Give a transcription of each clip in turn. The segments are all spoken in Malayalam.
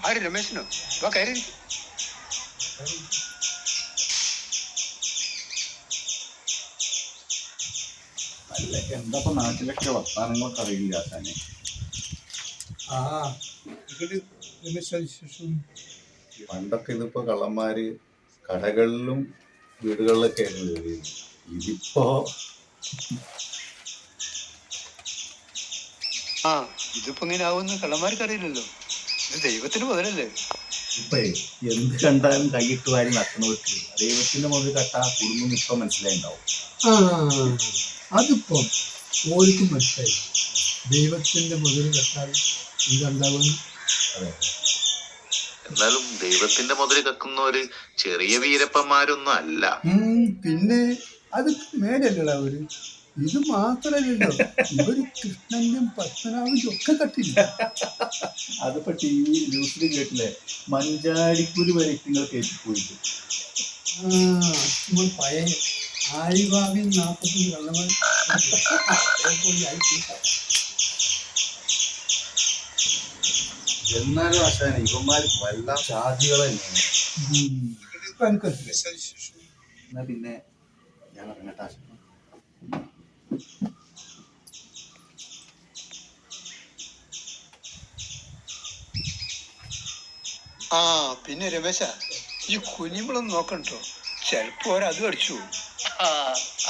ആര് രമേശനോ? വാ കയറി. അല്ല എന്താ നാട്ടിലൊക്കെ വർത്താനങ്ങളൊക്കെ അറിയില്ല തന്നെ. പണ്ടൊക്കെ ഇതിപ്പോ കള്ളന്മാര് കടകളിലും വീടുകളിലൊക്കെ ആയിരുന്നു കയറിയത്. ഇതിപ്പോ ഇതിപ്പോ ഇങ്ങനെ ആവുമെന്ന് കള്ളന്മാർക്ക് അറിയില്ലല്ലോ. ഇത് ദൈവത്തിന് മുതലല്ലേ. ഇപ്പൊ എന്ത് കണ്ടാലും കൈയിട്ട് വാരി നടക്കുന്നവർക്ക് ദൈവത്തിന്റെ മുതൽ കട്ടാ കുടുംബം ഇപ്പൊ മനസ്സിലായിണ്ടാവും. അതിപ്പോ ഓർക്കും മനസ്സിലായി. ദൈവത്തിന്റെ മുതൽ കെട്ടാൽ ഇതുണ്ടാവുമെന്ന്. അതെ, എന്നാലും ദൈവത്തിന്റെ മുതൽ കക്കുന്നവര് ചെറിയ വീരപ്പന്മാരൊന്നും അല്ല. പിന്നെ അത് മേലല്ലടാ അവര്. ഇത് മാത്രല്ലല്ലോ, ഇവര് കൃഷ്ണനും പത്മനാഭനും ഒക്കെ കട്ടില്ല. അതിപ്പോ ടി വി ന്യൂസിൽ കേട്ടില്ലേ, മഞ്ചാടിക്കുരു വരെ നിങ്ങൾ കേട്ടിപ്പോയിട്ട്. പഴയ ആയിവാവി 40 കള്ളന്മാർ. എന്നാലും ആശാന ഇവന്മാര് വല്ല ചാർജുകൾ തന്നെയാണ്. എന്നാ പിന്നെ ഞാൻ ഇറങ്ങട്ടെ ആശാന. പിന്നെ രമേശ, ഈ കുഞ്ഞിമ്പളൊന്നും നോക്കണ്ടോ? ചിലപ്പോ അവരത് അടിച്ചു.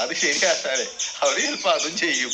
അത് ശരിയാ ആശാനെ, അവര് ചിലപ്പോ അതും ചെയ്യും.